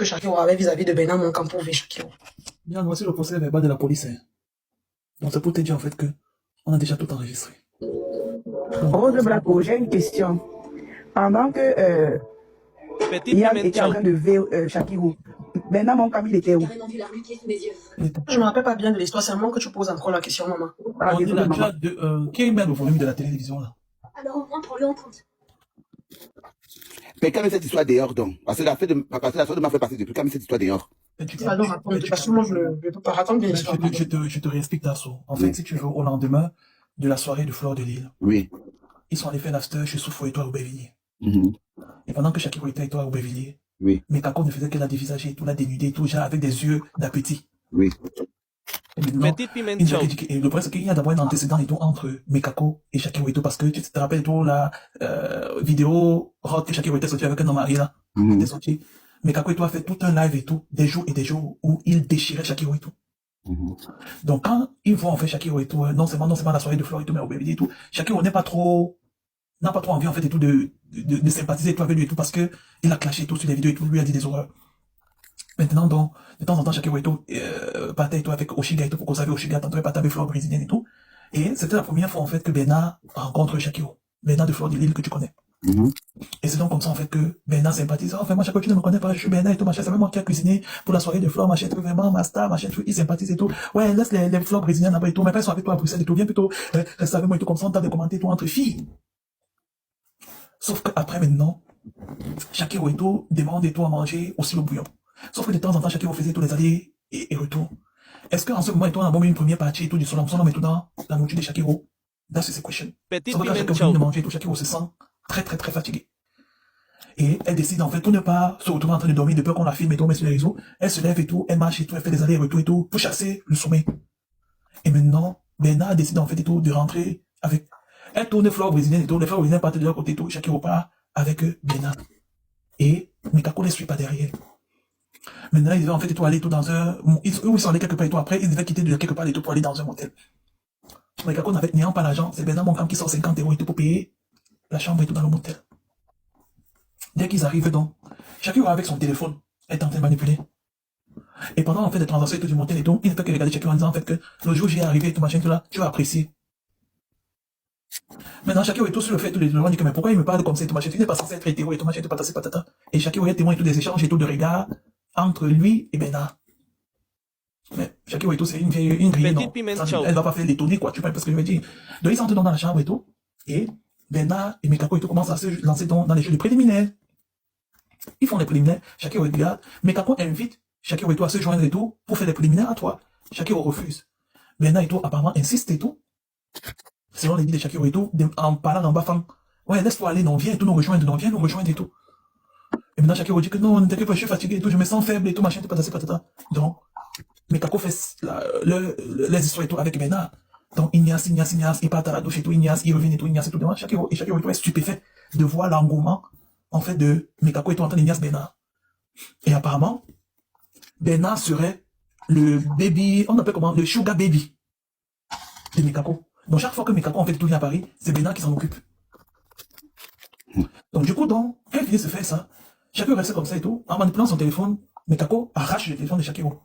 que Shakiro avait vis-à-vis de Bernard Moncan pour V Shakiro. Bien, voici le procès verbal de la police. Hein. Donc c'est pour te dire en fait que on a déjà tout enregistré. Rose Blaco, j'ai une question. Pendant que Yann était en train de ver Shakiro, Bernard Moncan, il était où? Je me rappelle pas bien de l'histoire, c'est à moi que tu poses encore la question, maman. Ah, On dit là, désolé, tu as maman. qui met le volume de la télévision là? Alors au moins prends-le en compte. Mais quand même cette histoire dehors donc, parce que la soeur de ma fait passer depuis quand même cette histoire dehors. Alors raconte, parce que moi je ne peux pas raconter bien l'histoire. Je te réexplique Tasso. En fait, si tu veux, au lendemain de la soirée de Fleur de Lille, Oui. ils sont allés faire l'after chez Soufou et toi au Aubervilliers. Mhm. Et pendant que Shakiro était avec toi au Aubervilliers, Oui. mais Kako ne faisait que la dévisager et tout, la dénuder et tout, genre avec des yeux d'appétit. Oui. Et maintenant, et le problème, c'est qu'il y a d'abord un antécédent et tout entre Mekako et Shakiro et tout, parce que tu te rappelles tout la vidéo rock que Shakiro était sorti avec un homme marié là, était sorti. Mekako et tout a fait tout un live et tout, des jours et des jours où il déchirait Shakiro et tout. Donc quand ils voient en fait Shakiro et tout, non seulement la soirée de Fleur et tout, mais au bébé et tout, Shakiro n'a pas trop envie en fait et tout de sympathiser et tout avec lui et tout, parce que il a clashé et tout sur les vidéos et tout, lui a dit des horreurs. Maintenant, donc, de temps en temps, Shakiro et tout, partait et tout avec Oshiga et tout, pour qu'on savait Oshiga, tantôt il partait avec Fleur brésilienne et tout. Et c'était la première fois, en fait, que Bernard rencontre Shakiro. Bernard de Fleur de Lille que tu connais. Et c'est donc comme ça, en fait, que Bernard sympathise. Enfin, moi, Shakiro, tu ne me connais pas, je suis Bernard et tout, machin, c'est même moi qui a cuisiné pour la soirée de Fleur, machin, tout, vraiment, master, machin, tout, il sympathise et tout. Ouais, laisse les Fleurs brésiliennes là-bas et tout, mais pas ils sont avec toi à Bruxelles et tout, viens plutôt, reste avec moi et tout, comme ça, on t'a commenté tout entre filles. Sauf qu'après, maintenant, Shakiro et tout demande et tout à manger aussi le bouillon. Sauf que de temps en temps, Shakiro faisait tous les allers et retours. Est-ce qu'en ce moment, on a bon une première partie et tout du solom et tout dans la nourriture de Shakiro? That's the question. Sauf que quand Shakiro finit de manger et tout, Shakiro se sent très très très fatigué. Et elle décide en fait pour ne pas se retrouver en train de dormir de peur qu'on la filme et tout, met sur les réseaux. Elle se lève et tout, elle marche et tout, elle fait des allers et retours et tout pour chasser le sommeil. Et maintenant, Bernard décide en fait et tout de rentrer avec. Elle tourne Fleur brésilienne et tout, les Fleurs brésiliennes partent de leur côté et tout, Shakiro part avec Bernard. Et Mekako ne suit pas derrière. Maintenant, ils devaient en fait tout aller tout dans un... Ils sont allés quelque part et tout. Après, ils devaient quitter de quelque part et tout pour aller dans un motel. Mais Kako n'avait n'ayant pas l'argent, c'est Bernard Moncan qui sort 50 € et tout pour payer la chambre et tout dans le motel. Dès qu'ils arrivent donc, Shakiro avec son téléphone est en train de manipuler. Et pendant en fait les transactions et tout du motel et tout, il ne fait que regarder Shakiro en disant en fait que le jour où j'y ai arrivé et tout machin tout là, tu vas apprécier. Maintenant, Shakiro est tout sur le fait, tout les gens disent que mais pourquoi il me parle comme ça et tout machin, tu n'es pas censé être hétéro et tout machin, tout patata patata. Et Shakiro est témoin et tout des échanges et tout de regards entre lui et Bernard. Mais Shakiro et tout, c'est une grille, non. Elle va pas faire l'étonner, quoi, tu vois, parce que je veux dire. Donc, ils entrent dans la chambre et tout, et Bernard et Mekako et tout commencent à se lancer dans les jeux de préliminaires. Ils font les préliminaires, Shakiro regarde, Mekako invite Shakiro et tout à se joindre et tout, pour faire les préliminaires à toi. Shakiro refuse. Bernard et tout, apparemment, insiste et tout. Selon les dit de Shakiro et tout, en parlant en bafant. Ouais, laisse-toi aller, non, viens et tout nous rejoindre, non, viens nous rejoindre et tout. Et maintenant, Shakiro dit que non, ne t'inquiète pas, je suis fatigué et tout, je me sens faible et tout, machin, tout patata. Donc, Mekako fait les histoires et tout avec Bernard. Donc, Ignace, il part à la douche et tout, Ignace, il revient et tout, Ignace et tout, devant Shakiro et tout est stupéfait de voir l'engouement, en fait, de Mekako et tout en train d'Ignace Bernard. Et apparemment, Bernard serait le baby, on appelle comment, le sugar baby de Mekako. Donc, chaque fois que Mekako en fait tout vient à Paris, c'est Bernard qui s'en occupe. Donc, du coup, quand il finit de se faire ça, Shakiro reste comme ça et tout, en manipulant son téléphone, Mekako arrache le téléphone de Shakiro.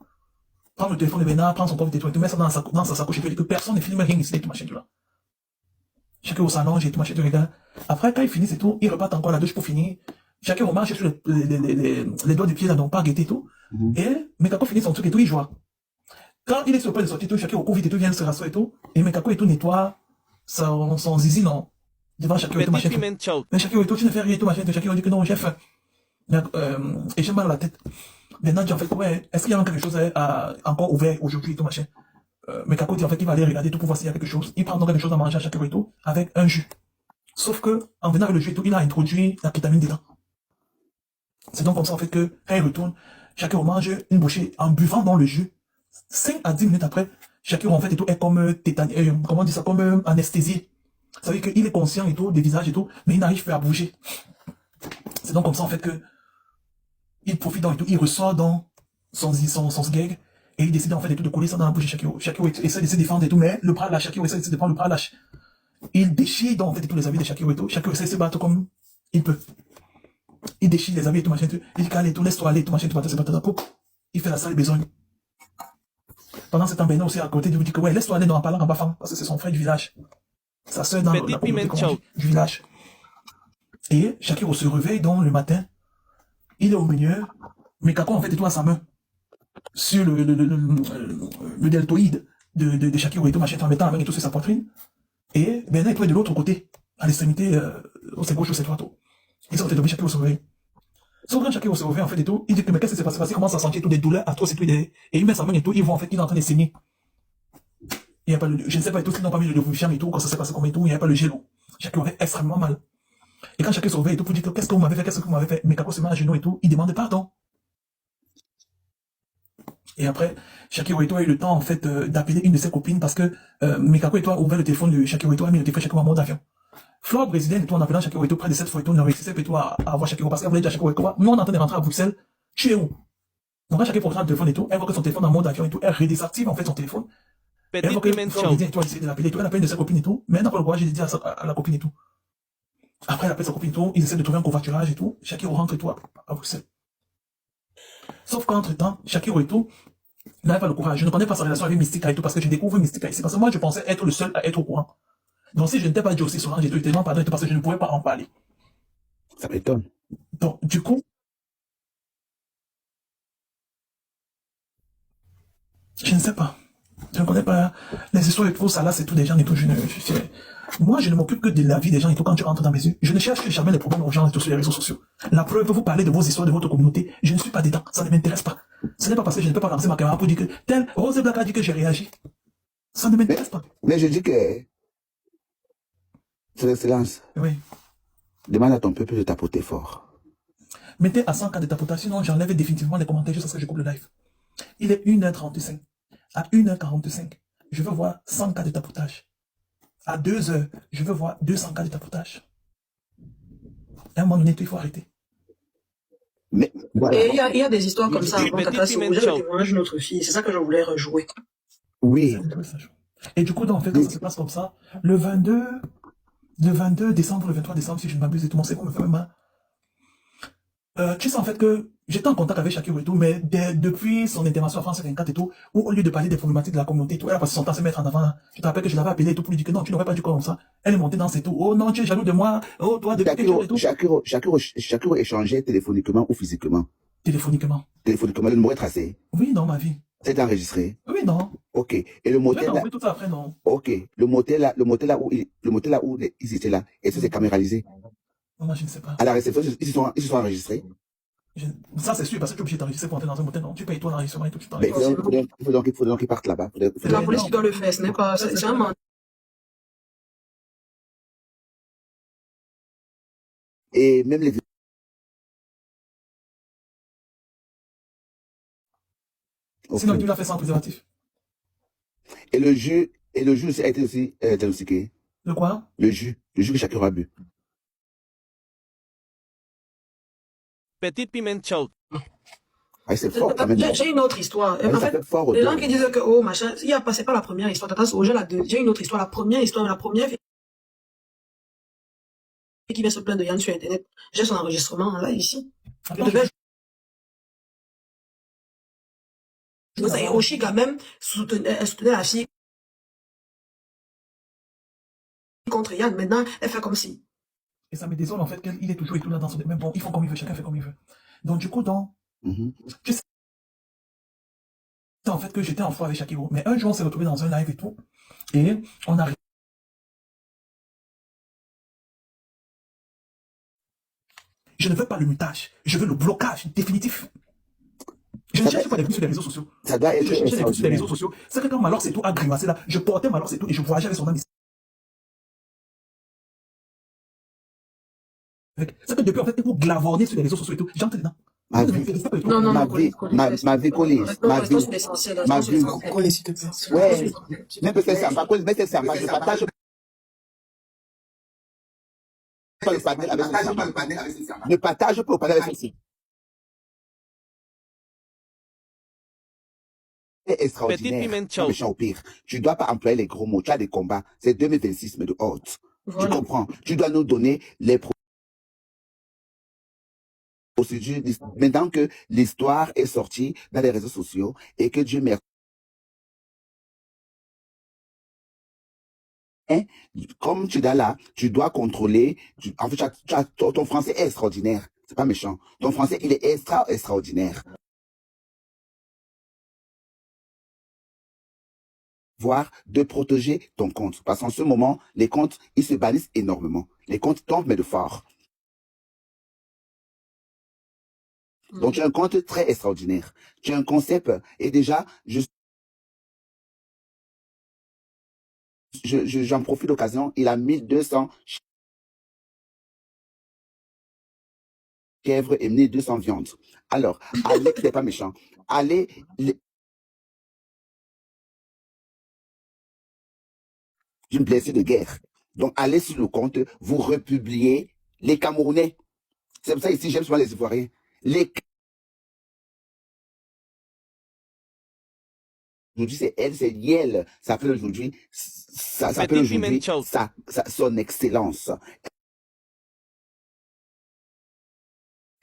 Prend le téléphone de Bernard, prend son propre téléphone et tout, met ça dans sa sacoche et tout, et que personne ne filme rien ici et tout machin tout là. Shakiro s'allonge et tout machin tout regarde. Après, quand ils finissent et tout, ils repartent encore à la douche pour finir. Shakiro marche sur les doigts du pied là, donc pas guetter et tout. Et Mekako finit son truc et tout, il joue. Quand il est sur le point de sortir, tout, Shakiro court vite et tout, vient se rasseoir et tout, et Mekako et tout nettoie son zizi, non, devant Shakiro et tout, machin tout. Mais Shakiro et tout, tu ne fais rien et tout, machin tout. Shakiro dit que non, j'ai faim. Et j'ai mal à la tête. Maintenant, tu en fait, ouais, est-ce qu'il y a quelque chose encore ouvert aujourd'hui et tout, machin. Mekako dit en fait qu'il va aller regarder tout pour voir s'il y a quelque chose. Il prend donc quelque chose à manger à Shakiro et tout, avec un jus. Sauf que, en venant avec le jus et tout, il a introduit la kétamine dedans. C'est donc comme ça en fait que, quand il retourne, Shakiro mange une bouchée en buvant dans le jus. 5 à 10 minutes après, Shakiro en fait et tout est comme comment on dit ça, comme anesthésié. Ça veut dire qu'il est conscient et tout, des visages et tout, mais il n'arrive plus à bouger. C'est donc comme ça en fait que il profite donc et tout, il ressort dans son sgeg et il décide en fait et tout de coller ça dans la bouche de Shakiro. Shakiro essaie de se défendre et tout, mais le bras lâche, Shakiro essaie de se défendre, le bras lâche. Il déchire donc en fait et tout les habits de Shakiro et tout, Shakiro essaie de se battre comme il peut. Il déchire les habits et tout, machin, tout. Il dit qu'allez, tout, laisse-toi aller, tout, machin, tout, c'est pas tout. Il fait la salle besogne. Pendant ce temps, Beno aussi à côté, il vous dit que ouais, laisse-toi aller dans en parlant en bas femme, parce que c'est son frère du village. Sa soeur dans la communauté du village. Et Shakiro se réveille donc le matin. Il est au milieu. Mais Kako en fait est tout à sa main. Sur le deltoïde de Shakiro et tout, machin, en mettant la main et tout sur sa poitrine. Et Beno est de l'autre côté, à l'extrémité, c'est gauche ou c'est droite. Ils sont tombés, Shakiro se réveille. Sauf quand Shakiro se réveille en fait et tout, il dit que mais qu'est-ce qui s'est passé? Il commence à sentir tout des douleurs atroces et tout, et il met sa main et tout, il voit en fait qu'il est en train de saigner. Il n'y a pas le, je ne sais pas et tout, s'ils n'ont pas mis le lubrifiant et tout, quand ça s'est passé comme et tout, il n'y a pas le gel. Shakiro avait extrêmement mal. Et quand Shakiro se réveille et tout, pour dire que qu'est-ce que vous m'avez fait, qu'est-ce que vous m'avez fait, mais Kako se met à genoux et tout, il demande pardon. Et après, Shakiro Eto a eu le temps, en fait, d'appeler une de ses copines parce que Mikako Eto a ouvert le téléphone de Shakiro Eto, a mis le téléphone Shakiro en mode avion. Flore brésilienne et tout, en appelant Shakiro Eto près de 7 fois et tout, ne réussissait pas et tout à avoir Shakiro parce qu'elle voulait dire à Shakiro Eto, nous on est en train de rentrer à Bruxelles, tu es où? Donc quand Shakiro prend le téléphone et tout, elle voit que son téléphone en mode avion et tout, elle redésactive en fait son téléphone. Elle voit que Flore brésilienne et tout a essayé de l'appeler et tout, elle appelle une de ses copines et tout, mais elle n'a pas le courage de dire à la copine et tout. Après elle appelle sa copine et tout, ils essaient de trouver un covoiturage et tout, Shakiro rentre et tout à Bruxelles. Sauf qu'entre temps, Shakiro et tout, il n'avait pas le courage. Je ne connais pas sa relation avec Mystica et tout parce que je découvre Mystica ici. Parce que moi, je pensais être le seul à être au courant. Donc, si je n'étais pas dit aussi Solange, j'étais tellement pardon parce que je ne pouvais pas en parler. Ça m'étonne. Donc, du coup, je ne sais pas. Je ne connais pas les histoires et tout, ça là, c'est tout des gens et tout. Moi, je ne m'occupe que de la vie des gens et tout quand tu rentres dans mes yeux. Je ne cherche jamais les problèmes aux gens et tout sur les réseaux sociaux. La preuve, vous parlez de vos histoires, de votre communauté. Je ne suis pas dedans. Ça ne m'intéresse pas. Ce n'est pas parce que je ne peux pas lancer ma caméra pour dire que tel Rose Black a dit que j'ai réagi. Ça ne m'intéresse pas. Mais je dis que, Son Excellence, oui. Demande à ton peuple de tapoter fort. Mettez à 100 cas de tapotage, sinon j'enlève définitivement les commentaires jusqu'à ce que je coupe le live. Il est 1h35. À 1h45, je veux voir 100 cas de tapotage. À 2h, je veux voir 200 cas de tapotage. À un moment donné, il faut arrêter. Mais, voilà. Et il y a des histoires comme ça. Avant Tata Soulja, le témoignage de notre fille. C'est ça que je voulais rejouer. Oui. Et du coup, en fait, quand ça se passe comme ça, le 22 décembre, le 23 décembre, si je ne m'abuse, et tout le monde sait qu'on me fait même mal. Tu sais en fait que j'étais en contact avec Shakiro et tout, mais depuis son intervention à France 54 et tout, où au lieu de parler des problématiques de la communauté et tout, elle a passé son temps à se mettre en avant. Je te rappelle que je l'avais appelé et tout pour lui dire que non, tu n'aurais pas dû comme ça. Elle est montée dans ses tout. Oh non, tu es jaloux de moi. Oh, toi, depuis Shakiro échangeait téléphoniquement ou physiquement. Téléphoniquement. Téléphoniquement, le numéro est tracé. Oui, dans ma vie. C'est enregistré. Oui, non. Ok. Et le motel là. Oui, tout ça après, non. Ok. Le motel là où ils étaient là. Est-ce que c'est caméralisé? Non, je ne sais pas. À la réception, ils se sont enregistrés. Ça, c'est sûr, parce que tu es obligé d'enregistrer pour entrer dans un motel, non. Tu payes toi l'enregistrement et tout. Mais il faut donc qu'ils partent là-bas. C'est la police qui doit le faire, ce n'est pas. C'est un mandat. Et même les. Okay. Sinon, tu l'as fait sans préservatif. Et le jus a été aussi diagnostiqué. Le quoi? Le jus que Shakiro a bu. Petite piment chaud. Ah, c'est fort quand même. J'ai une autre histoire. En fait, les gens qui disent que, oh, machin, c'est pas la première histoire. Tata Soulja, j'ai une autre histoire. La première fille qui vient se plaindre de Yann sur Internet. J'ai son enregistrement là, ici. Vous avez Hiroshi quand même soutenait la fille contre Yann. Maintenant, elle fait comme si. Et ça me désole en fait qu'il est toujours et tout là dans son. Mais bon, ils font comme ils veulent, chacun fait comme il veut. Donc du coup, tu sais en fait que j'étais en froid avec Shakiro. Mais un jour, on s'est retrouvé dans un live et tout. Et on a. Je ne veux pas le mutage. Je veux le blocage définitif. Je ne cherche pas des vues sur les réseaux sociaux. Ça doit être. Je cherche des vues sur les réseaux sociaux. C'est que quand Malor c'est tout a grimacé là, je portais Malor c'est tout et je voyageais avec son ami. C'est que depuis en fait, vous glavornez sur les réseaux sociaux et tout. J'entre dedans. Ma vie collée. Ma vie collée, s'il te plaît. Ouais. Même que c'est sympa, mais c'est sympa. Je partage. Ne partage pas le panel avec ceci. C'est extraordinaire. Méchant au pire. Tu dois pas employer les gros mots. Tu as des combats. C'est 2026, mais de haute. Voilà. Tu comprends? Tu dois nous donner les procédure, maintenant que l'histoire est sortie dans les réseaux sociaux et que Dieu merci, comme tu es là, tu dois contrôler, en fait, ton français est extraordinaire. C'est pas méchant. Ton français, il est extraordinaire. Voire de protéger ton compte. Parce qu'en ce moment, les comptes, ils se bannissent énormément. Les comptes tombent, mais de fort. Donc, tu as un compte très extraordinaire. Tu as un concept, et déjà, j'en profite d'occasion, il a 1200 chèvres et 1200 viandes. Alors, allez, c'est pas méchant. Allez, d'une blessure de guerre. Donc, allez sur le compte, vous republiez les Camerounais. C'est pour ça ici, j'aime souvent les Ivoiriens. Aujourd'hui, c'est elle, c'est Yel. Ça s'appelle aujourd'hui, son excellence.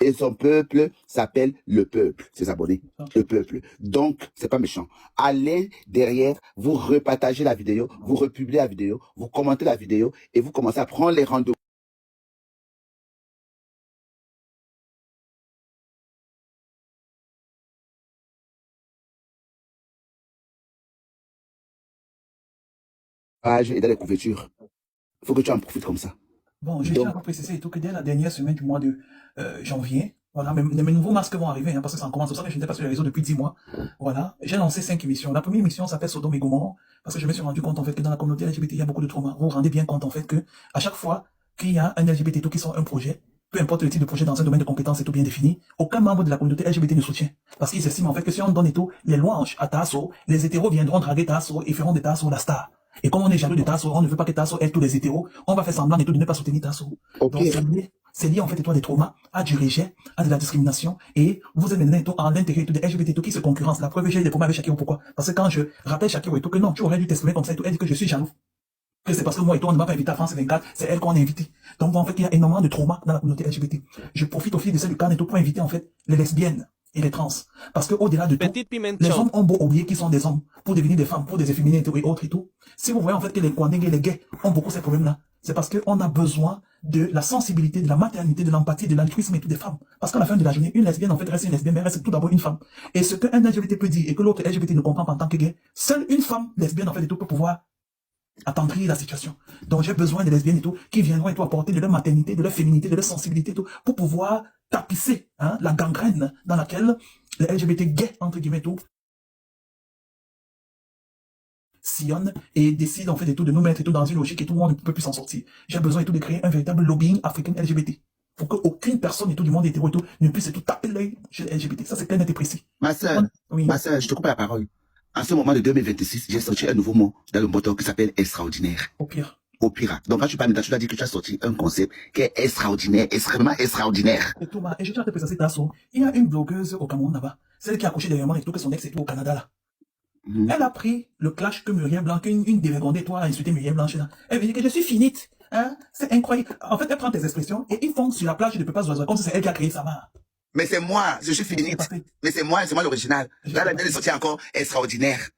Et son peuple s'appelle le peuple, ses abonnés, le peuple. Donc, c'est pas méchant. Allez derrière, vous repartagez la vidéo, vous republiez la vidéo, vous commentez la vidéo et vous commencez à prendre les rendez-vous. Et dans les couvertures. Il faut que tu en profites comme ça. Bon, je tiens à préciser et tout que dès la dernière semaine du mois de janvier, voilà, mes nouveaux masques vont arriver, hein, parce que ça commence. C'est pour ça que je n'étais pas sur les réseaux depuis 10 mois. Voilà, j'ai lancé 5 émissions. La première émission s'appelle Sodome et Gomorrhe, parce que je me suis rendu compte en fait que dans la communauté LGBT, il y a beaucoup de traumas. Vous vous rendez bien compte en fait que à chaque fois qu'il y a un LGBT tout qui sort un projet, peu importe le type de projet dans un domaine de compétences et tout bien défini, aucun membre de la communauté LGBT ne soutient. Parce qu'ils estiment en fait que si on donne et tout les louanges à Tasso, les hétéros viendront draguer Tasso et feront de Tasso la star. Et comme on est jaloux de Tasso, on ne veut pas que Tasso aide tous les hétéros, on va faire semblant et tout de ne pas soutenir Tasso. Okay. Donc c'est lié en fait à des traumas, à du rejet, à de la discrimination, et vous êtes maintenant en l'intérêt des LGBT qui se concurrencent. La preuve, j'ai des problèmes avec Shakiro. Pourquoi? Parce que quand je rappelle Shakiro et tout que non, tu aurais dû t'exprimer comme ça et tout, elle dit que je suis jaloux. Que c'est parce que moi et toi, on ne m'a pas invité à France 24, c'est elle qu'on a invité. Donc en fait, il y a énormément de traumas dans la communauté LGBT. Je profite au fil de celle du cadre et tout pour inviter en fait les lesbiennes et les trans. Parce que au-delà de tout, les hommes ont beau oublier qu'ils sont des hommes pour devenir des femmes, pour des efféminés et autres et tout. Si vous voyez en fait que les Kwandeng et les gays ont beaucoup ces problèmes-là, c'est parce qu'on a besoin de la sensibilité, de la maternité, de l'empathie, de l'altruisme et tout des femmes. Parce qu'à la fin de la journée, une lesbienne en fait reste une lesbienne, mais reste tout d'abord une femme. Et ce qu'un LGBT peut dire et que l'autre LGBT ne comprend pas en tant que gay, seule une femme lesbienne en fait et tout peut pouvoir attendrir la situation. Donc j'ai besoin des lesbiennes et tout qui viendront et tout apporter de leur maternité, de leur féminité, de leur sensibilité et tout pour pouvoir tapisser la gangrène dans laquelle les LGBT gays entre guillemets tout sillonnent et décident en fait et tout de nous mettre et tout dans une logique et tout le monde ne peut plus s'en sortir. J'ai besoin et tout de créer un véritable lobbying africain LGBT pour qu'aucune personne et tout du monde hétéro et tout ne puisse et tout taper l'œil chez les LGBT. Ça c'est clair, net et précis. Ma sœur, je te coupe la parole. En ce moment de 2026, j'ai sorti un nouveau mot dans le moteur qui s'appelle extraordinaire. Au pire. Au pire. Donc quand tu parles de ça, tu dois dire que tu as sorti un concept qui est extraordinaire, extrêmement extraordinaire. Et Thomas, et je tiens à te préciser Tasso, il y a une blogueuse au Cameroun là-bas, celle qui a accouché derrière moi et tout, que son ex est tout au Canada là. Elle a pris le clash que Muriel Blanc, une dérégondée, toi, a insulté Muriel Blanc là. Elle veut dire que je suis finite. Hein? C'est incroyable. En fait, elle prend tes expressions et ils font sur la plage de Pepas Oiseau comme si c'est elle qui a créé sa mare. Mais c'est moi, je suis finite. Mais c'est moi l'original. Là, elle est sortie encore extraordinaire.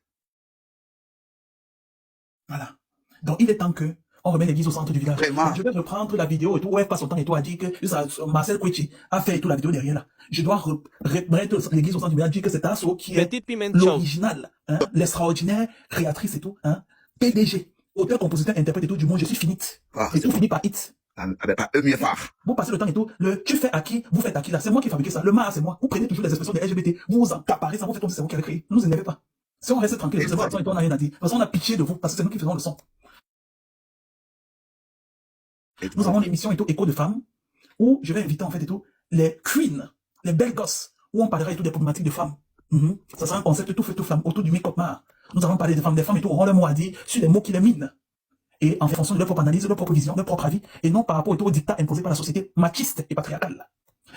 Voilà. Donc, il est temps que on remet l'église au centre du village. Vraiment. Je vais reprendre la vidéo et tout, où elle passe son temps et tout, a dit que Marcel Kouichi a fait tout la vidéo derrière là. Je dois remettre l'église au centre du village, dire que c'est Tasso qui est l'original, hein, l'extraordinaire créatrice et tout, hein, PDG, auteur, compositeur, interprète et tout, du monde, je suis finite. Et tout finit par hit. Pas eux mieux fort. Vous passez le temps et tout, tu fais à qui, vous faites à qui là, c'est moi qui ai fabriqué ça, le mar c'est moi. Vous prenez toujours les expressions des LGBT, vous vous accaparez ça, vous faites comme si c'est vous qui avez créé. Ne nous énervez pas. Si on reste tranquille, c'est votre façon et tout, on n'a rien à dire. Parce qu'on a pitié de vous, parce que c'est nous qui faisons le son. Nous avons l'émission et tout, Écho de femmes, où je vais inviter en fait et tout, les queens, les belles gosses, où on parlera et tout des problématiques de femmes. Ça sera un concept tout fait tout flamme, autour du make-up mar. Nous allons parler des femmes et tout, auront leur mot à dire sur les mots qui les minent. Et en fonction de leur propre analyse, leur propre vision, leur propre avis, et non par rapport au dictat imposé par la société machiste et patriarcale.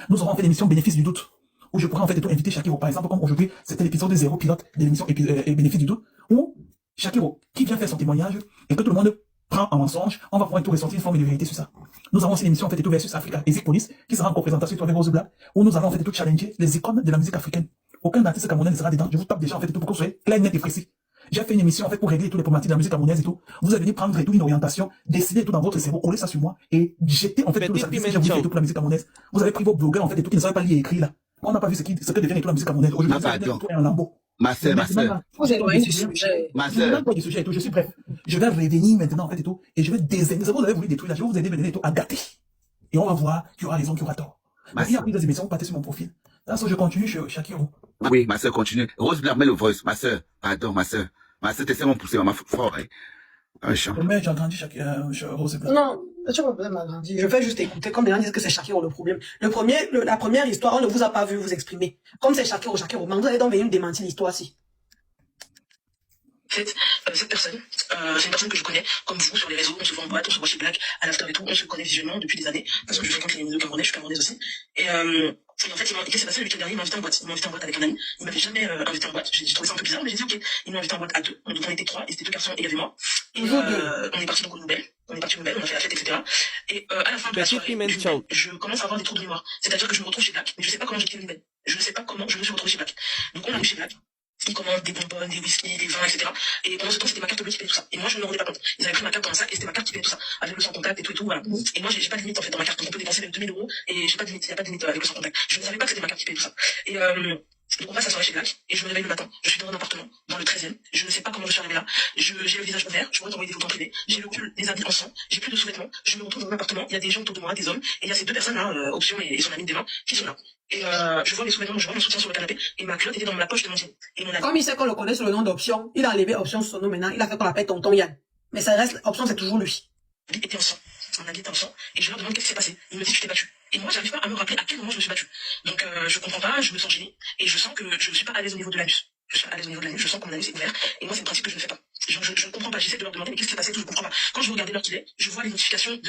Nous aurons fait l'émission Bénéfice du doute, où je pourrais en fait et tout inviter Shakiro, par exemple, comme aujourd'hui, c'était l'épisode 0 pilote de l'émission Bénéfice du doute, où Shakiro, qui vient faire son témoignage, et que tout le monde prend en mensonge, on va pouvoir tout ressortir une forme de vérité sur ça. Nous avons aussi l'émission en fait tout versus Africa, Ezik Police, qui sera en représentation avec Rose Black, où nous allons en fait tout challenger les icônes de la musique africaine. Aucun artiste camerounais ne sera dedans. Je vous tape déjà en fait tout pour que vous soyez clair, net et précis. J'ai fait une émission en fait pour régler tous les problématiques de la musique camerounaise et tout. Vous allez venir prendre et tout une orientation, décider tout dans votre cerveau, coller ça sur moi et jeter en fait tout le sacrifice que j'ai voulu faire tout pour la musique camerounaise. Vous avez pris vos blogueurs en fait et tout qui ne savent pas lire et écrire là. On n'a pas vu ce que devient et tout la musique camerounaise. Aujourd'hui, pardon. un lambeau. Ma sœur. Vous éloignez du sujet. Ma sœur. Du sujet et tout. Je suis bref. Je vais revenir maintenant en fait et tout et je vais désigner. Vous avez voulu détruire là. Je vais vous aider maintenant et tout à gâter. Et on va voir qui aura raison, qui aura tort. Il y a pris des émissions, vous partez sur mon profil. Là, je continue chez Shakiro. Oui, ma sœur, continue. Rose Black, mets le voice. Ma sœur. Pardon, ma sœur. Ma sœur, t'essaies de me pousser, maman, fort, hein. Ah, mais j'ai grandi Rose Black. Non, tu vois, problème m'a grandi. Je vais juste écouter. Comme les gens disent que c'est Shakiro le problème. La première histoire, on ne vous a pas vu vous exprimer. Comme c'est Shakiro, mais vous allez donc venir démentir l'histoire aussi. En fait, cette personne, c'est une personne que je connais, comme vous, sur les réseaux, on se voit en boîte, on se voit chez Black, à l'after et tout, on se connaît visuellement depuis des années, parce que je fréquente les milieux camerounais, je suis camerounaise aussi. Et en fait, qu'est-ce qui s'est passé le week-end dernier, il m'a invité en boîte. Il m'a invité en boîte avec un ami. Il m'avait jamais invité en boîte. J'ai trouvé ça un peu bizarre, mais j'ai dit ok. Il m'a invité en boîte à 2. Donc on était 3, et c'était 2 garçons, et il y avait moi. Et on est parti donc aux nouvelles. On est a fait la fête, etc. Et à la fin de la soirée, je commence à avoir des trous de mémoire. C'est-à-dire que je me retrouve chez Black, mais je sais pas comment j'ai quitté les nouvelles. Je ne sais pas comment je me suis retrouvée chez Black. Donc on arrive chez Black. Ils commandent des bonbonnes, des whisky, des vins, etc. Et pendant ce temps, c'était ma carte bleue qui payait tout ça. Et moi, je ne me rendais pas compte. Ils avaient pris ma carte dans un sac et c'était ma carte qui payait tout ça. Avec le sans contact et tout, voilà. Et moi, j'ai pas de limite, en fait, dans ma carte. Donc, on peut dépenser même 2000 € et j'ai pas de limite. Il y a pas de limite avec le sans contact. Je ne savais pas que c'était ma carte qui payait tout ça. Et, donc on passe la soirée chez Black et je me réveille le matin. Je suis dans un appartement, dans le 13e. Je ne sais pas comment je suis arrivée là. J'ai le visage ouvert, je pourrais t'envoyer des photos en privé. J'ai le pull, des habits en sang, j'ai plus de sous-vêtements. Je me retrouve dans un appartement, il y a des gens autour de moi, des hommes, et il y a ces 2 personnes là, Option et son ami des mains, qui sont là. Et je vois mes sous-vêtements, je vois mon soutien sur le canapé, et ma culotte était dans la poche de mon jean. Et mon ami. Comme il sait qu'on le connaît sous le nom d'Option, il a enlevé Option sur son nom maintenant, il a fait qu'on l'appelle Tonton Yann. Mais ça reste, Option c'est toujours lui. Il était en sang. Mon ami était en sang, et je leur demande qu'est-ce qui s'est passé. Il me dit tu t'es battu. Et moi, j'arrive pas à me rappeler à quel moment je me suis battue. Donc, je comprends pas, je me sens gênée, et je sens que je ne suis pas à l'aise au niveau de l'anus. Je suis pas à l'aise au niveau de l'anus, je sens que mon anus est ouvert, et moi, c'est un principe que je ne fais pas. Je ne comprends pas, j'essaie de leur demander, mais qu'est-ce qui s'est passé, tout, je comprends pas. Quand je vais regarder l'heure qu'il est, je vois les notifications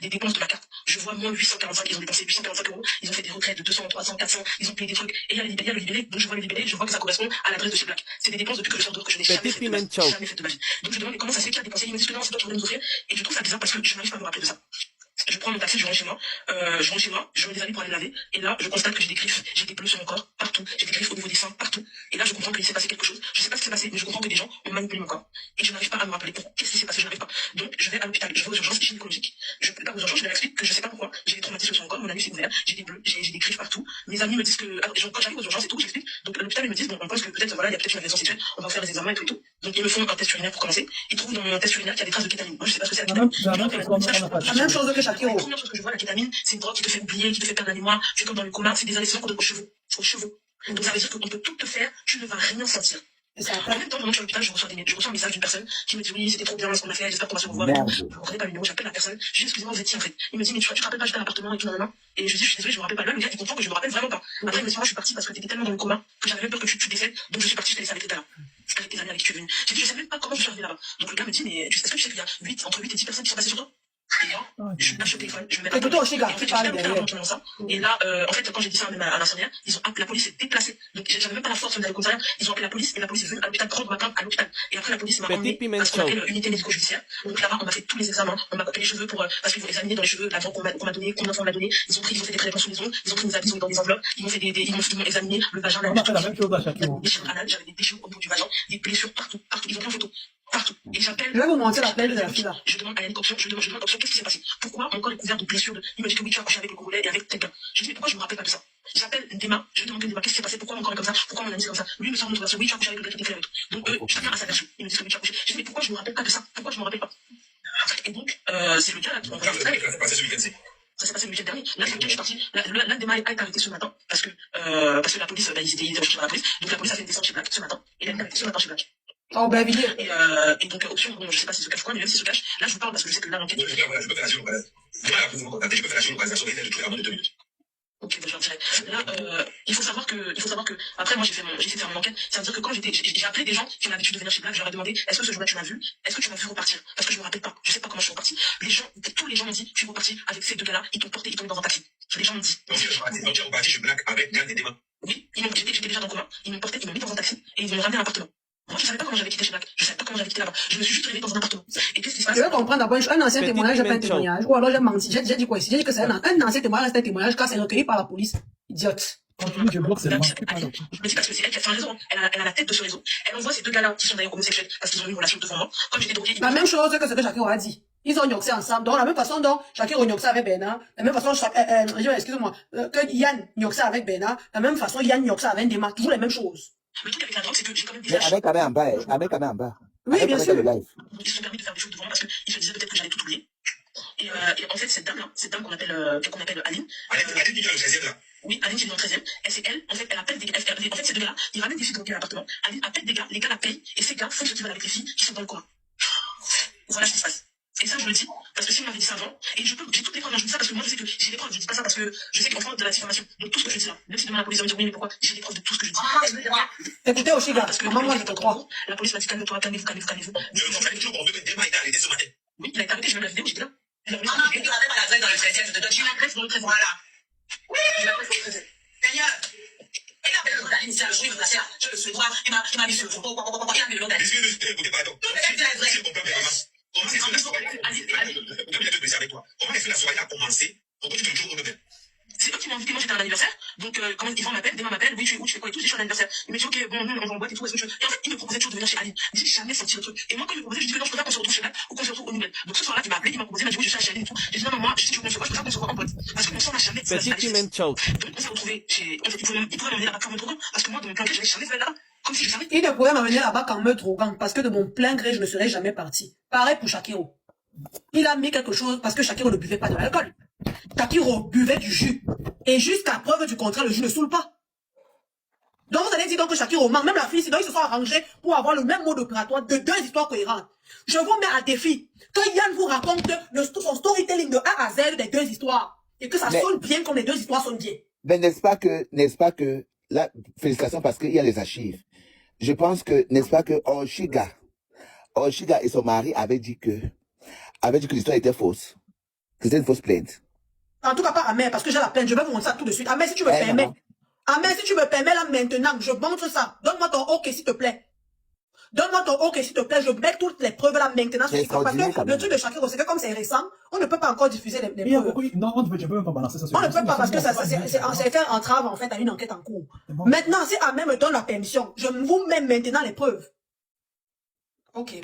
des dépenses de ma carte. Je vois moins 845, ils ont dépensé 845 €, ils ont fait des retraites de 200, 300, 400, ils ont payé des trucs, et il y a le libellé, donc je vois le libellé, je vois que ça correspond à l'adresse de chez Black. C'est des dépenses depuis que je sors dehors que je n'ai jamais fait de ma vie. Donc je demande, mais comment ça se fait qu'il a dépensé? Ils me disent que non, c'est toi qui voulais nous offrir, et je trouve ça bizarre parce que je n'arrive pas à me rappeler de ça. Je prends mon taxi, je rentre chez moi, je mets des habits pour aller me laver, et là, je constate que j'ai des griffes, j'ai des bleus sur mon corps, partout, j'ai des griffes au niveau des seins, partout, et là, je comprends qu'il s'est passé quelque chose, je sais pas ce qui s'est passé, mais je comprends que des gens ont manipulé mon corps, et je n'arrive pas à me rappeler pourquoi, qu'est-ce qui s'est passé, je n'arrive pas. Donc, je vais à l'hôpital, je vais aux urgences gynécologiques, je peux pas aux urgences, je leur explique que je sais pas pourquoi, j'ai des traumatismes sur mon corps, mon anus est ouvert, j'ai des bleus, j'ai des griffes partout, mes amis me disent que, quand j'arrive aux urgences et tout, j'explique, donc à l'hôpital, ils me disent, bon, on pense que peut-être, voilà, il y a peut-être une agression sexuelle, on va faire des examens et tout. Donc, ils me font un test urinaire pour commencer, ils trouvent dans mon test urinaire qu'il y a des traces de kétamine. Moi, je sais pas ce que c'est la kétamine. La même chose que Shakiro. La première chose que je vois, la kétamine, c'est une drogue qui te fait oublier, qui te fait perdre la mémoire, tu es comme dans le coma, c'est des anesthésiens qu'on donne aux chevaux. Donc ça veut dire qu'on peut tout te faire, tu ne vas rien sentir. En même temps, pendant que je suis à l'hôpital, je reçois un message d'une personne qui me dit oui, c'était trop bien ce qu'on a fait, j'espère qu'on va se revoir. Je ne reconnais pas le numéro, j'appelle la personne, je dis excusez-moi, vous êtes qui en fait? Il me dit mais tu te rappelles pas, j'étais à l'appartement et tout, nanana. Et je dis je suis désolé, je me rappelle pas. Là, le gars il comprend que je me rappelle vraiment pas. Après il me dit moi je suis partie parce que t'étais tellement dans le coma que j'avais même peur que tu décèdes, donc je suis partie, je t'ai laissé avec tes là. Avec tes amis avec qui tu es venu. J'ai dit je sais même pas comment je suis arrivée là-bas. Donc le gars me dit mais est-ce que tu sais qu'il y a entre 8 et 10 personnes qui sont passées sur toi? Et là, je lâche le téléphone, je me mets à plutôt aussi, gars, et là, en fait, quand j'ai dit ça même à l'infirmière, la police s'est déplacée. Donc, j'avais même pas la force d'aller au commissariat. Ils ont appelé la police, et la police est venue à l'hôpital prendre ma plainte à l'hôpital. Et après, la police m'a emmené à ce qu'on appelle l'unité médico-judiciaire. Donc là-bas, on m'a fait tous les examens, on m'a coupé les cheveux parce qu'ils vont examiner dans les cheveux la drogue qu'on m'a donnée, combien de fois on m'a donné. Ils ont fait des prélèvements sur les ongles, ils ont pris mes habits, ils ont mis dans des enveloppes, ils m'ont examiné le vagin, la déchirure anale, j'avais des déchirures au bout du vagin, des blessures partout, ils ont pris en photo. Partout. Et j'appelle. Je vais vous montrer l'appel de la fille là. Je demande à Yannick Option, je demande Option, qu'est-ce qui s'est passé? Pourquoi mon corps est couvert de blessures Il me dit que oui, tu as couché avec le Congolais et avec tel gars. Je dis, mais pourquoi je me rappelle pas de ça? J'appelle Ndema, je demande à Ndema, qu'est-ce qui s'est passé? Pourquoi mon corps est comme ça? Pourquoi mon ami est comme ça? Lui, il me sort une autre version, oui, tu as couché avec le gars qui était et tout. Donc, chacun a sa version. Il me dit que oui, tu as couché. Je dis, mais pourquoi je me rappelle pas de ça? Pourquoi je me rappelle pas? Et donc, c'est le gars là qui m'a envoyé un ça s'est passé le week-end dernier. Là, c'est lequel je suis parti. Là, Ndema a été arrêté ce matin parce que la police, ils étaient recherchés par la police. Donc, la police a fait une descente chez Black ce matin. Et il a été arrêté ce matin chez Black. Oh, ben, et donc, Option, bon, je sais pas s'il se cache quoi, mais même s'il se cache, là, je vous parle parce que je sais que là, l'enquête. Je peux faire la minutes. Ok, je leur dirai. Là, il faut savoir que, après, moi, j'ai essayé de faire mon enquête. Ça veut dire que quand j'ai appelé des gens qui ont l'habitude de venir chez Black, je leur ai demandé, est-ce que ce jour-là, tu m'as vu? Est-ce que tu m'as vu repartir? Parce que je me rappelle pas. Je sais pas comment je suis reparti. Tous les gens m'ont dit, tu es reparti avec ces 2 gars-là, ils t'ont porté, ils t'ont mis dans un taxi. Les gens m'ont dit. Donc, tu es reparti chez Black avec Yann et Ndema? Oui, j'étais déjà dans le coma. Ils m'ont porté, ils m'ont mis dans un taxi et ils m'ont ramené à l'appartement. Moi, je savais pas comment j'avais quitté chez Black. Je savais pas comment j'avais quitté là-bas. Je me suis juste réveillée dans un appartement. Et qu'est-ce qui se passe. Je veux comprendre d'abord un ancien Petit témoignage, j'ai pas un Pimentel. témoignage. Ou alors j'ai menti. J'ai dit quoi ici? J'ai dit que c'est un ancien témoignage, c'est un témoignage car c'est recueilli par la police. Idiote. Continue, je bloque seulement. Aline, je me dis parce que c'est elle qui a fait un réseau. Elle a la tête de ce réseau. Elle envoie ces deux gars-là qui sont d'ailleurs homosexuels parce qu'ils ont eu une relation devant moi. Comme j'étais droguée. La même chose que ce que Shakiro a dit. Ils ont gnoxé ensemble. Donc, la même façon dont Shakiro gnoxé avec Bernard, la même façon, excusez-moi, que Yann gnoxé avec Bernard, la même façon, Yann gnoxé avec Ndema, toujours les mêmes choses. Le truc avec la drogue, c'est que j'ai quand même des Mais âges. avec Amé en bas, avec Amé en bas. Oui, Avec bien Amé sûr. dans le live. Ils se sont permis de faire des choses devant moi parce qu'ils se disaient peut-être que j'allais tout oublier. Et en fait, cette dame-là, qu'on appelle Aline. Aline qui vient le 13e là. Oui, Aline qui vient en 13e. Elle, en fait, elle appelle des gars. En fait, ces deux gars-là, ils ramènent des filles droguées à l'appartement. Aline appelle des gars, les gars la payent, et ces gars font ce qu'ils veulent avec les filles qui sont dans le coin. Voilà ce qui se passe. Et ça, je le dis, parce que si on m'avait dit ça avant, et j'ai toutes les preuves, je dis ça parce que moi, je sais que j'ai des preuves, je dis pas ça parce que je sais qu'en France de la diffamation, donc tout ce que je dis là, même si demain la police va me dire oui, mais pourquoi, j'ai des preuves de tout ce que je dis. Écoutez, Oshiga, Parce que moi, je te crois. la police m'a dit calme-toi, calmez-vous. Je me rappelle toujours qu'on devait démarrer arrêté ce matin. Oui, il a été arrêté, j'ai même la vidéo, j'étais là. Non, mais tu n'avais pas l'adresse dans le 13e, je te donne. J'ai l'adresse dans le 13e. Voilà. Oui, j'ai l'adresse dans le 13e. Seigneur. Et là, Aline, c'est un jour, la serre, je le suis droit, il m'a mis sur le photo, il a mis le nom d'Aline. Écoutez, pardon. Si on comprend bien, maman. Comment est-ce que la soirée avec toi? Comment est-ce que la soirée a commencé? Pourquoi tu te joues au rebelle? C'est eux qui m'ont invité, moi j'étais à un anniversaire, donc comment Yvan m'appelle, Demain m'appelle, oui tu es où, tu fais quoi et tout, je suis à un anniversaire. Il me dit ok, bon, nous on va en boîte et tout, est-ce que tu veux. Et en fait, il me proposait toujours de venir chez Aline. J'ai jamais senti le truc. Et moi quand il me proposait, je dis que non, je préfère qu'on se retrouve chez elle ou qu'on se retrouve aux nouvelles. Donc ce soir-là, il m'a appelé, il m'a proposé, il m'a dit oui, je suis chez Aline et tout. J'ai dit non, non, moi, si tu veux qu'on se voit, je préfère qu'on se voit en boîte. Parce qu'on s'en a jamais. Petit Pimentel. Donc on s'est retrouvés chez. En fait, il pourrait m'emmener là-bas comme un droguant. Parce que moi, de mon plan que je n'ai jamais fait là. Comme si je savais. Il ne pourrait m'amener là-bas qu'en me droguant, parce que de mon plein gré, je ne serais jamais parti. Pareil pour Shakiro. Il a mis quelque chose parce que Shakiro ne buvait pas de l'alcool. Shakiro buvait du jus. Et jusqu'à preuve du contraire, le jus ne saoule pas. Donc vous allez dire donc que Shakiro ment, même la fille, sinon ils se sont arrangés pour avoir le même mode opératoire de deux histoires cohérentes. Je vous mets à défi que Yann vous raconte son storytelling de A à Z des deux histoires. Et que ça sonne bien comme les deux histoires sonnent bien. Mais n'est-ce pas que, là, félicitations parce qu'il y a les archives. Je pense que, n'est-ce pas que Oshiga et son mari avaient dit que l'histoire était fausse. Que c'était une fausse plainte. En tout cas, pas Amé, parce que j'ai la peine. Je vais vous montrer ça tout de suite. Amé, si tu me permets. Amé, si tu me permets là maintenant, je montre ça. Donne-moi ton OK, s'il te plaît. Donne-moi ton OK, s'il te plaît. Je mets toutes les preuves là maintenant. Parce que le truc de Shakiro, c'est que comme c'est récent, on ne peut pas encore diffuser les preuves. Non, on ne peut même pas balancer ça sur On ne peut pas parce que c'est faire entrave en fait à une enquête en cours. Maintenant, si Amé me donne la permission, je vous mets maintenant les preuves. OK.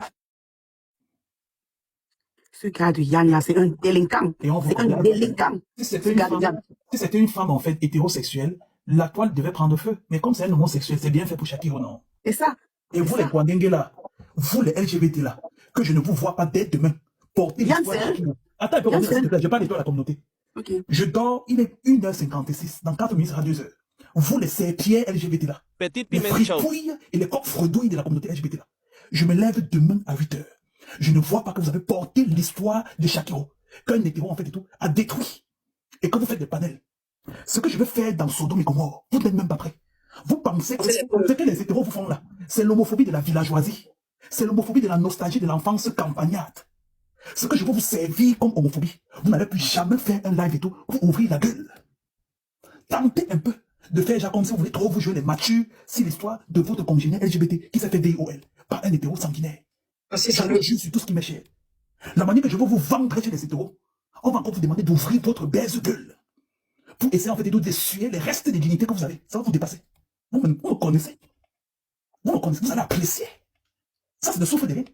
Ce gars de Yann, là, c'est un délinquant. C'est un délinquant. Si c'était une femme, en fait, hétérosexuelle, la toile devait prendre feu. Mais comme c'est un homosexuel, c'est bien fait pour Shakiro, non? C'est ça. Et vous, les Kwandengue là, vous, les LGBT là, que je ne vous vois pas dès demain porter l'histoire de Shakiro. Attends, un peu, s'il te plaît, je parle de toi à la communauté. Okay. Je dors, il est 1h56. Dans 4 minutes, ça sera 2h. Vous, les serpiers LGBT là, les fripouilles et les coqs fredouilles de la communauté LGBT là, je me lève demain à 8h. Je ne vois pas que vous avez porté l'histoire de Shakiro, qu'un hétéro en fait et tout a détruit, et que vous faites des panels. Ce que je vais faire dans Sodome et Gomorrhe, vous n'êtes même pas prêt. Vous pensez que ce que les hétéros vous font là, c'est l'homophobie de la villageoisie, c'est l'homophobie de la nostalgie de l'enfance campagnarde. Ce que je veux vous servir comme homophobie, vous n'allez plus jamais faire un live et tout pour ouvrir la gueule. Tentez un peu de faire genre comme si vous voulez trop vous jouer les matures si l'histoire de votre congénère LGBT qui s'est fait VOL par un hétéro sanguinaire. Je le juge sur tout ce qui m'est cher. La manière que je veux vous vendre chez les hétéros, on va encore vous demander d'ouvrir votre baise gueule pour essayer en fait d'essuyer les restes de dignité que vous avez. Ça va vous dépasser. Vous me connaissez. Vous me connaissez, vous allez apprécier. Ça, c'est de souffle de rien.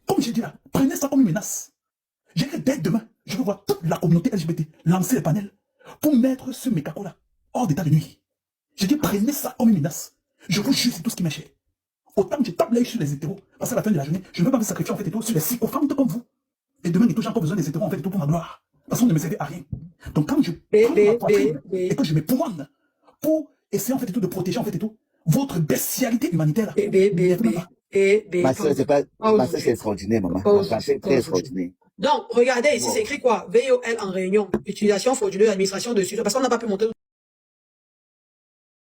Comme j'ai dit là, prenez ça comme une menace. J'ai que dès demain, je veux voir toute la communauté LGBT lancer les panels pour mettre ce mécaco là hors d'état de nuit. J'ai dit, prenez ça comme une menace. Je vous jure, c'est tout ce qui m'est cher. Autant que je tape l'œil sur les hétéros, parce qu'à la fin de la journée, je ne veux pas me sacrifier en fait et tout sur les sycophantes comme vous. Et demain, il y a toujours encore besoin des hétéros en fait et tout pour ma gloire. Parce qu'on ne me servait à rien. Donc quand je prends ma poitrine et que je me poigne pour essayer en fait et tout de protéger en fait et tout votre bestialité humanitaire. Ma soeur, c'est extraordinaire, maman. C'est très extraordinaire. Donc, regardez ici, c'est écrit quoi? VOL en réunion. Utilisation frauduleuse, administration de studio. Parce qu'on n'a pas pu monter